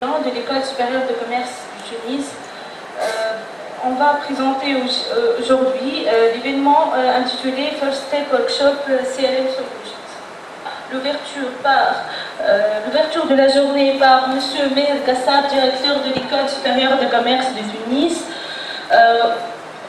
De l'École supérieure de commerce du Tunis. On va présenter aujourd'hui l'événement intitulé First Step Workshop CRM Solutions. L'ouverture de la journée par M. Meher Gassab, directeur de l'École supérieure de commerce de Tunis.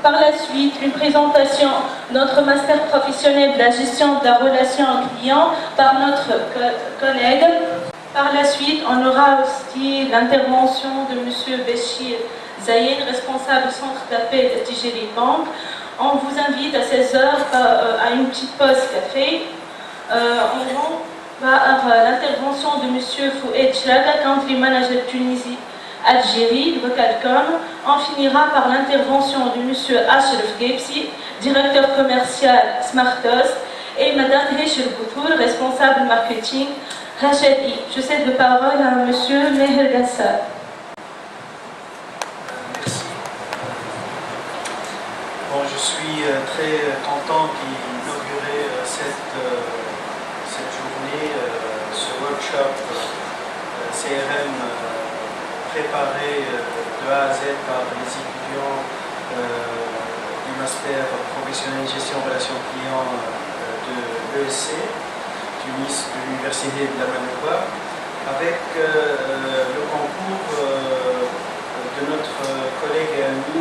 Par la suite, une présentation de notre master professionnel de la gestion de la relation client par notre collègue. Par la suite, on aura aussi l'intervention de M. Béchir Zayed, responsable du centre d'appel de Tijeri Bank. On vous invite à 16h à une petite pause café. On va avoir l'intervention de M. Foued Chlaga, Country Manager Tunisie Algérie, Vocalcom. On finira par l'intervention de M. Ashraf Gebsi, directeur commercial Smartos, et Mme Heshel Boutoul, responsable marketing Rachedi. Je cède la parole à M. Meher Gassab. Merci. Bon, je suis très content d'inaugurer cette journée, ce workshop CRM préparé de A à Z par les étudiants du master professionnel gestion relations clients de l'ESC. Tunis, de l'Université de la Manouba, avec le concours de notre collègue et ami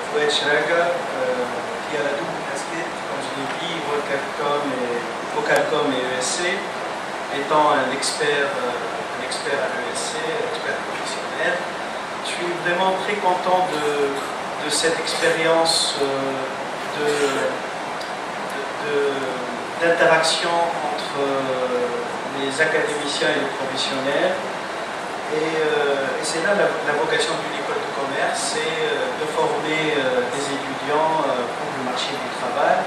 Foued Chlaga, qui a la double casquette, comme je l'ai dit, Vocalcom et ESC, étant un expert à l'ESC, expert professionnel. Je suis vraiment très content de cette expérience d'interaction entre les académiciens et les professionnels. Et c'est là la vocation d'une école de commerce, c'est de former des étudiants pour le marché du travail.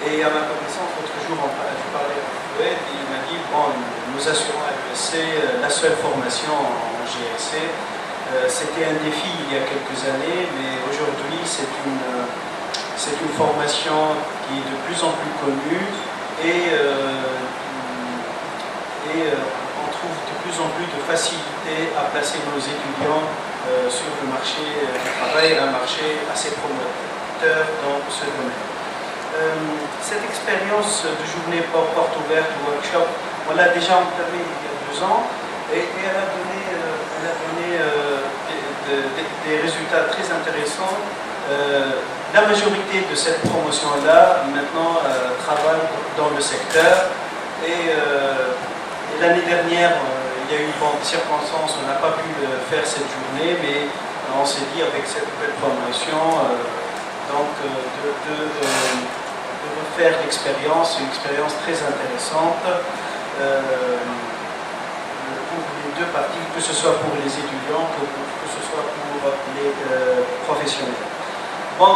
Et à ma connaissance, l'autre jour, je parlais avec Foued et il m'a dit, bon, nous assurons à l'ESC la seule formation en GRC. C'était un défi il y a quelques années, mais aujourd'hui, c'est une formation qui est de plus en plus connue et on trouve de plus en plus de facilité à placer nos étudiants sur le marché du travail, un marché assez promoteur dans ce domaine. Cette expérience de journée porte ouverte ou workshop, on l'a déjà entamée il y a 2 ans et elle a donné des résultats très intéressants. La majorité de cette promotion-là, maintenant, travaille dans le secteur. Et l'année dernière, il y a eu des circonstances, on n'a pas pu faire cette journée, mais on s'est dit avec cette nouvelle promotion, de refaire l'expérience, une expérience très intéressante pour les deux parties, que ce soit pour les étudiants, que ce soit pour les professionnels. Bon,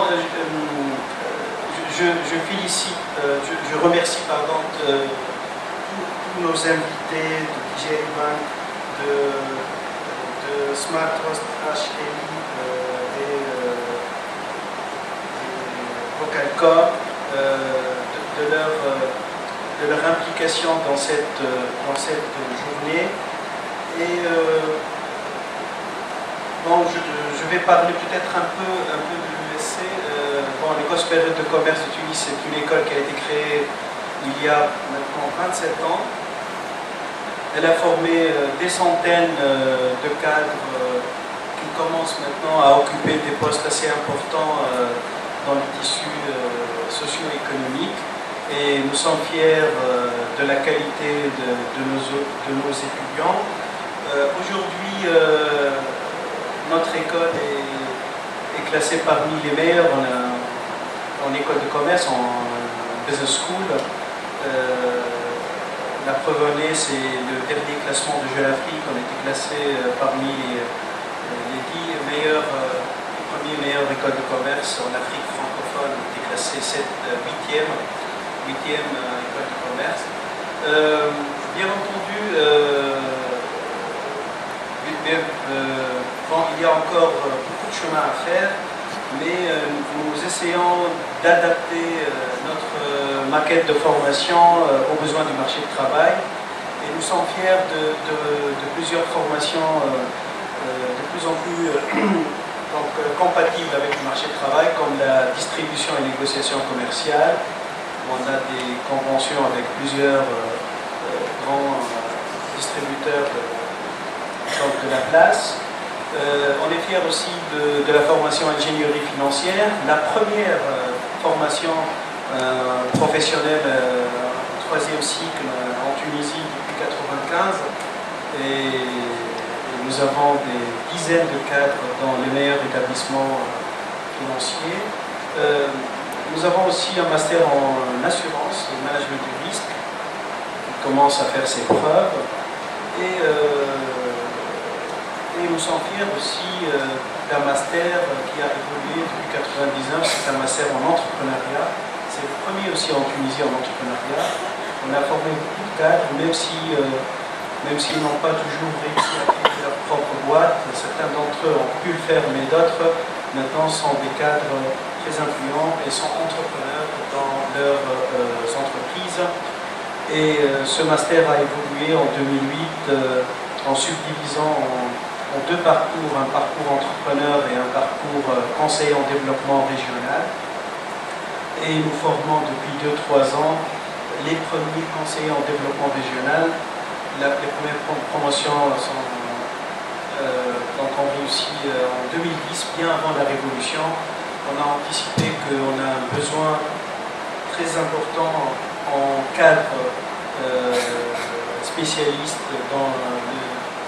je félicite, je remercie tous nos invités de Tijeri Bank, de Smart Host HLI et Vocalcom, de leur implication dans cette journée. Et bon, je vais parler peut-être un peu de l'ESC. Bon, l'École supérieure de commerce de Tunis, c'est une école qui a été créée il y a maintenant 27 ans. Elle a formé des centaines de cadres qui commencent maintenant à occuper des postes assez importants dans le tissu socio-économique. Et nous sommes fiers de la qualité de nos étudiants. Aujourd'hui, notre école est classée parmi les meilleures en école de commerce, en business school. La preuve en est, c'est le dernier classement de Jeune Afrique. On a été classé parmi les 10 premières meilleures écoles de commerce en Afrique francophone. On a été classé 8e école de commerce. Bien entendu, il y a encore beaucoup de chemin à faire, mais nous essayons d'adapter notre maquette de formation aux besoins du marché du travail Et nous sommes fiers de plusieurs formations de plus en plus compatibles avec le marché du travail, comme la distribution et négociation commerciale. On a des conventions avec plusieurs grands distributeurs de la place. On est fiers aussi de la formation ingénierie financière, la première formation professionnelle troisième cycle en Tunisie depuis 1995. Et nous avons des dizaines de cadres dans les meilleurs établissements financiers. Nous avons aussi un master en assurance et management du risque qui commence à faire ses preuves. Et nous sommes fiers aussi d'un master qui a évolué depuis 1999. C'est un master en entrepreneuriat. C'est le premier aussi en Tunisie en entrepreneuriat. On a formé beaucoup de cadres, même s'ils n'ont pas toujours réussi à créer leur propre boîte. Certains d'entre eux ont pu le faire, mais d'autres maintenant sont des cadres très influents et sont entrepreneurs dans leurs entreprises. Et ce master a évolué en 2008 en subdivisant en deux parcours, un parcours entrepreneur et un parcours conseiller en développement régional. Et nous formons depuis 2-3 ans les premiers conseillers en développement régional. Les premières promotions sont donc on réussit en 2010, bien avant la Révolution. On a anticipé qu'on a un besoin très important en cadres spécialistes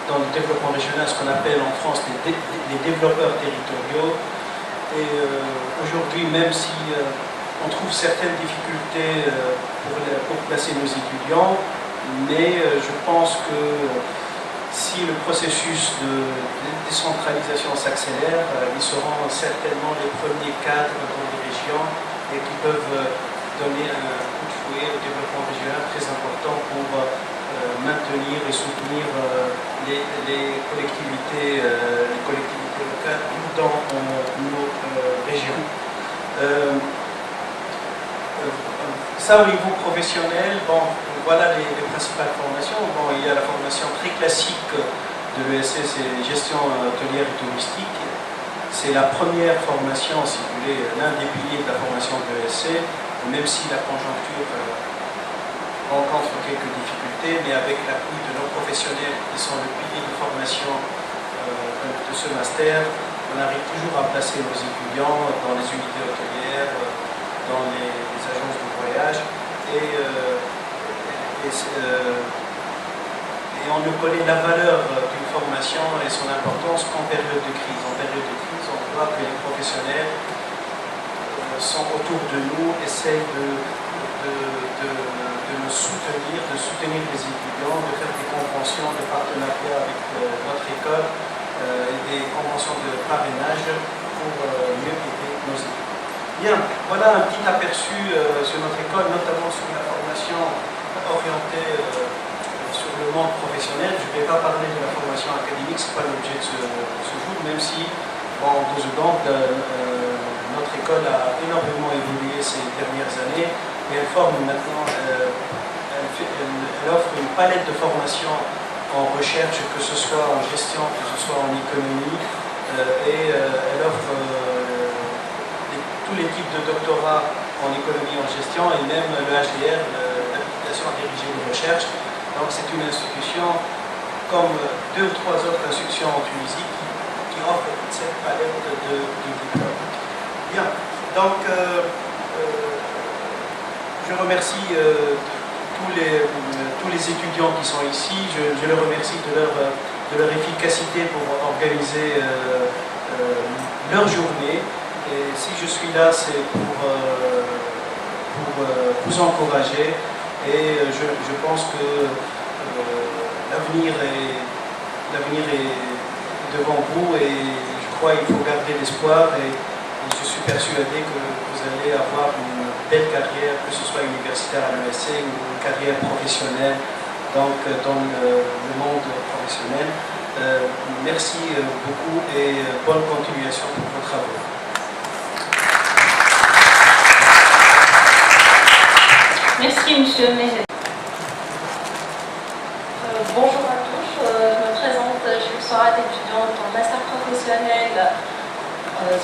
dans le développement régional, ce qu'on appelle en France les développeurs territoriaux. Et aujourd'hui, même si on trouve certaines difficultés pour placer nos étudiants, mais je pense que si le processus de décentralisation s'accélère, ils seront certainement les premiers cadres dans les régions et qui peuvent donner un coup de fouet au développement régional très important pour maintenir et soutenir les collectivités locales dans nos régions. Ça au niveau professionnel, bon, voilà les principales formations. Bon, il y a la formation très classique de l'ESC, c'est gestion hôtelière et touristique. C'est la première formation, si vous voulez, l'un des piliers de la formation de l'ESC, même si la conjoncture rencontre quelques difficultés, mais avec l'appui de nos professionnels qui sont le pilier de formation de ce master, on arrive toujours à placer nos étudiants dans les unités hôtelières, dans les agences de voyage, et on ne connaît la valeur d'une formation et son importance qu'en période de crise. En période de crise, on voit que les professionnels sont autour de nous, essayent de nous soutenir, de soutenir les étudiants, de faire des conventions de partenariat avec notre école et des conventions de parrainage pour mieux aider nos étudiants. Bien, voilà un petit aperçu sur notre école, notamment sur la formation orientée sur le monde professionnel. Je ne vais pas parler de la formation académique, ce n'est pas l'objet de ce jour, même si, bon, en 2 secondes, notre école a énormément évolué ces dernières années et elle forme maintenant, elle offre une palette de formations en recherche, que ce soit en gestion, que ce soit en économie, et elle offre tous les types de doctorats en économie et en gestion, et même le HDR, l'habilitation à diriger les recherches. Donc c'est une institution comme 2 ou 3 autres institutions en Tunisie qui offrent toute cette palette de diplômes. Bien, donc je remercie tous les étudiants qui sont ici, je les remercie de leur efficacité pour organiser leur journée. Et si je suis là, c'est pour vous encourager. Et je pense que l'avenir est devant vous et je crois qu'il faut garder l'espoir et je suis persuadé que vous allez avoir une belle carrière, que ce soit universitaire à l'ESC ou une carrière professionnelle donc, dans le monde professionnel. Merci beaucoup et bonne continuation pour vos travaux. Merci, monsieur Mézet. consorat étudiante en master professionnel,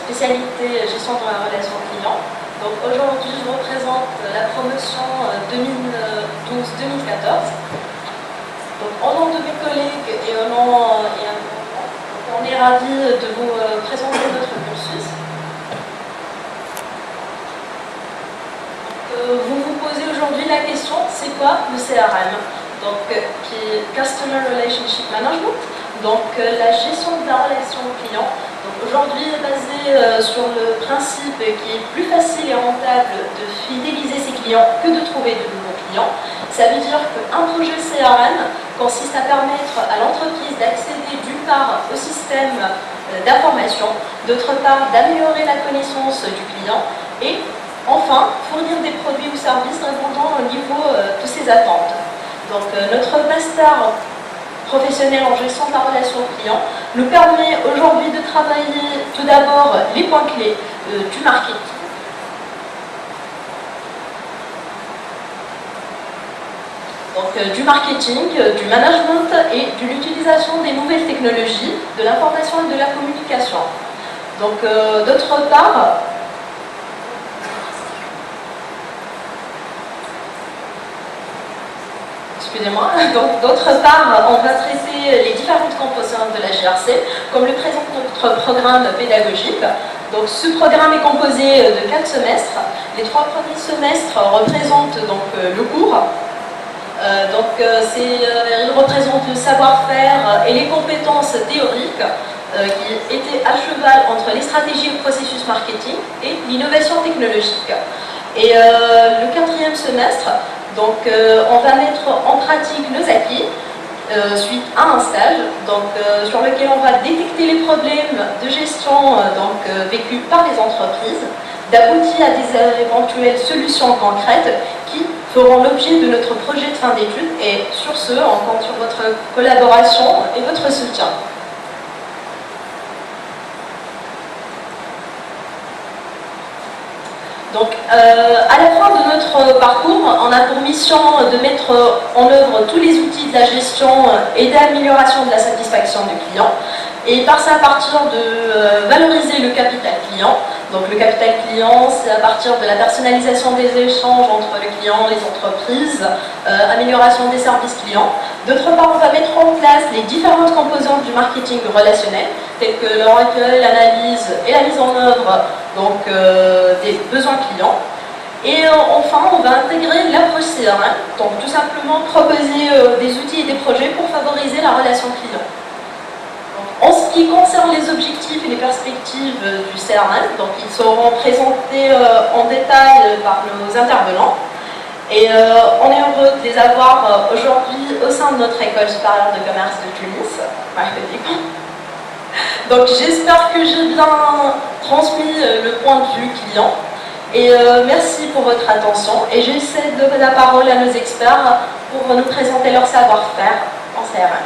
spécialité gestion de la relation client. Donc aujourd'hui, je représente la promotion 2012-2014. Donc au nom de mes collègues et au nom on est ravis de vous présenter notre cursus. Vous vous posez aujourd'hui la question, c'est quoi le CRM? Donc, qui est Customer Relationship Management, donc la gestion de la relation client. Donc aujourd'hui est basé sur le principe qui est plus facile et rentable de fidéliser ses clients que de trouver de nouveaux clients. Ça veut dire qu'un projet CRM consiste à permettre à l'entreprise d'accéder d'une part au système d'information, d'autre part d'améliorer la connaissance du client et enfin fournir des produits ou services répondant au niveau de ses attentes. Donc notre master professionnel en gestion de la relation client nous permet aujourd'hui de travailler tout d'abord les points clés du marketing. Donc du marketing, du management et de l'utilisation des nouvelles technologies, de l'information et de la communication. Donc d'autre part, excusez-moi, donc d'autre part, on va traiter les différentes composantes de la GRC, comme le présente notre programme pédagogique. Donc ce programme est composé de 4 semestres. Les 3 premiers semestres représentent donc le cours. Il représente le savoir-faire et les compétences théoriques qui étaient à cheval entre les stratégies et le processus marketing et l'innovation technologique. Et le 4e semestre, donc, on va mettre en pratique nos acquis suite à un stage sur lequel on va détecter les problèmes de gestion vécus par les entreprises, d'aboutir à des éventuelles solutions concrètes qui feront l'objet de notre projet de fin d'études. Et sur ce, on compte sur votre collaboration et votre soutien. Donc, à la fin de notre parcours, on a pour mission de mettre en œuvre tous les outils de la gestion et d'amélioration de la satisfaction du client. Et par ça, à partir de valoriser le capital client. Donc, le capital client, c'est à partir de la personnalisation des échanges entre le client, les entreprises, amélioration des services clients. D'autre part, on va mettre en place les différentes composantes du marketing relationnel, telles que le recueil, l'analyse et la mise en œuvre des besoins clients. Et enfin, on va intégrer l'approche CRM, donc tout simplement proposer des outils et des projets pour favoriser la relation client. En ce qui concerne les objectifs et les perspectives du CRM, donc ils seront présentés en détail par nos intervenants. Et on est heureux de les avoir aujourd'hui au sein de notre école supérieure de commerce de Tunis. Donc j'espère que j'ai bien transmis le point de vue client. Et merci pour votre attention. Et j'essaie de donner la parole à nos experts pour nous présenter leur savoir-faire en CRM.